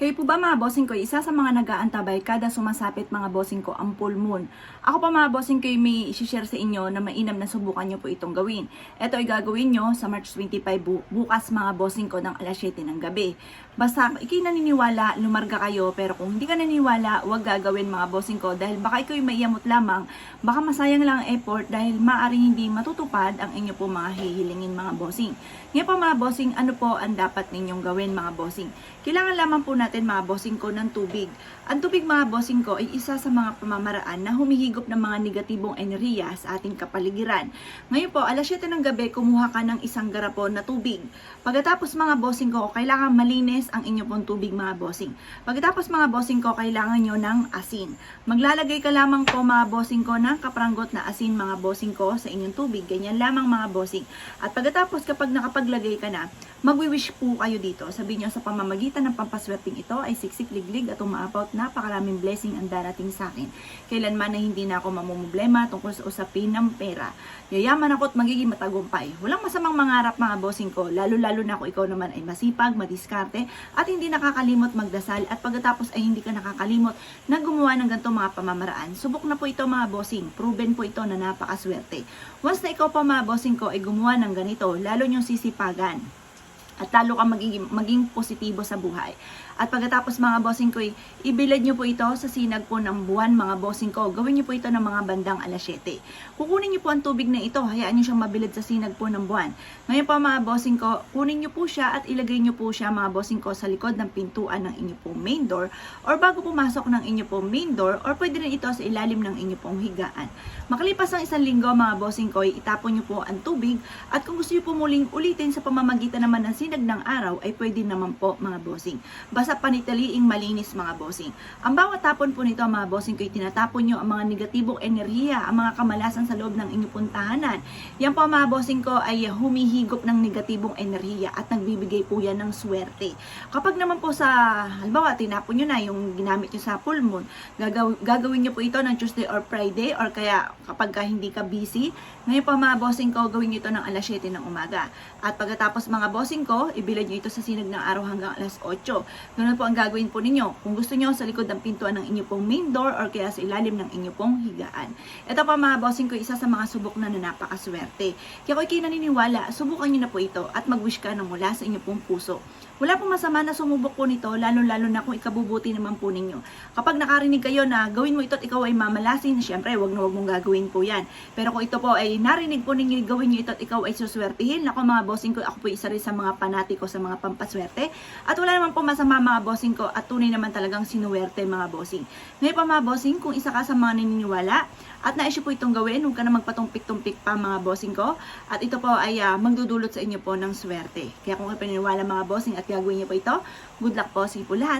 Kayo po ba mga bossing ko, isa sa mga nag-aantabay kada sumasapit mga bossing ko ang full moon. Ako pa mga bossing ko may i-share sa inyo na mainam na subukan nyo po itong gawin. Ito ay gagawin nyo sa March 25 bukas mga bossing ko ng alas 7 ng gabi. Basta ikay naniniwala, lumarga kayo, pero kung hindi ka naniniwala, huwag gagawin mga bossing ko dahil baka ikaw maiyamot lamang, baka masayang lang ang effort dahil maaaring hindi matutupad ang inyo po mga hihilingin mga bossing. Ngayon po mga bossing, ano po ang dapat ninyong gawin mga bossing? Kailangan lamang po natin mga bossing ko ng tubig. Ang tubig mga bossing ko ay isa sa mga pamamaraan na humihigop ng mga negatibong enerhiya sa ating kapaligiran. Ngayon po, alas 7 ng gabi, kumuha ka ng isang garapon na tubig. Pagkatapos mga bossing ko, kailangan malinis ang inyo pong tubig mga bossing. Pagkatapos mga bossing ko, kailangan nyo ng asin. Maglalagay ka lamang po mga bossing ko ng kapranggot na asin mga bossing ko sa inyong tubig. Ganyan lamang mga bossing. At pagkatapos kapag nakapaglagay ka na, magwi-wish po kayo dito. Sabihin nyo sa pamamagitan ng pampaswerteng ito ay siksik, liglig at umaapaw napakaraming blessing ang darating sa akin. Kailanman na hindi na ako mamumblema tungkol sa usapin ng pera. Yayaman ako at magiging matagumpay. Walang masamang mangarap mga bossing ko, lalo-lalo na kung ikaw naman ay masipag, madiskarte at hindi nakakalimot magdasal at pagkatapos ay hindi ka nakakalimot na gumawa ng ganitong mga pamamaraan. Subok na po ito mga bossing, proven po ito na napakaswerte. Once na ikaw pa mga bossing ko ay gumawa ng ganito, lalo nyong sisipagan at lalo ka maging positibo sa buhay. At pagkatapos mga bossing ko, ibilad nyo po ito sa sinag po ng buwan mga bossing ko. Gawin nyo po ito ng mga bandang alas 7. Kukunin nyo po ang tubig na ito, hayaan nyo siyang mabilad sa sinag po ng buwan. Ngayon po mga bossing ko, kunin nyo po siya at ilagay nyo po siya mga bossing ko sa likod ng pintuan ng inyo pong main door or bago pumasok ng inyo pong main door or pwede rin ito sa ilalim ng inyo pong higaan. Makalipas ang isang linggo mga bossing ko, itapon nyo po ang tubig at kung gusto nyo po muling ulitin sa pamamagitan naman ng sinag ng araw ay pwede naman po mga bossing. Basta panitaliing malinis mga bossing. Ang bawat tapon po nito mga bossing ko, tinatapon nyo ang mga negatibong enerhiya, ang mga kamalasan sa loob ng inyong puntahanan. Yan po mga bossing ko ay humihigop ng negatibong enerhiya at nagbibigay po yan ng swerte. Kapag naman po sa, halimbawa, tinapon nyo na yung ginamit nyo sa full moon, gagawin nyo po ito ng Tuesday or Friday or kaya kapag hindi ka busy. Ngayon po mga bossing ko, gawin nyo ito ng alas 7 ng umaga. At pagkatapos mga bossing ko, ibilad nyo ito sa sinag ng araw hanggang alas 8. Ganun po ang gagawin po ninyo. Kung gusto nyo sa likod ng pintuan ng inyo pong main door or kaya sa ilalim ng inyo pong higaan. Ito pa mga bossing ko, isa sa mga subok na napakaswerte. Kaya kung kayo naniniwala, subukan nyo na po ito at mag-wish ka na mula sa inyo pong puso. Wala pong masama na sumubok po nito, lalo-lalo na kung ikabubuti naman po ninyo. Kapag nakarinig kayo na gawin mo ito at ikaw ay mamalasin, syempre wag na wag mong gagawin po yan. Pero kung ito po ay narinig po ninyo, gawin nyo ito at ikaw ay suswertihin. Ako mga bossing ko, ako po isa rin sa mga panatiko sa mga pampaswerte. At wala naman po masama mga bossing ko at tunay naman talagang sinuwerte mga bossing. Ngayon pa mga bossing, kung isa ka sa mga naniniwala at naisip po itong gawin, huwag ka na magpatumpik-tumpik pa mga bossing ko. At ito po ay magdudulot sa inyo po ng swerte. Kaya kung kayo paniniwala mga bossing at gagawin niyo po ito, good luck po sa po lahat.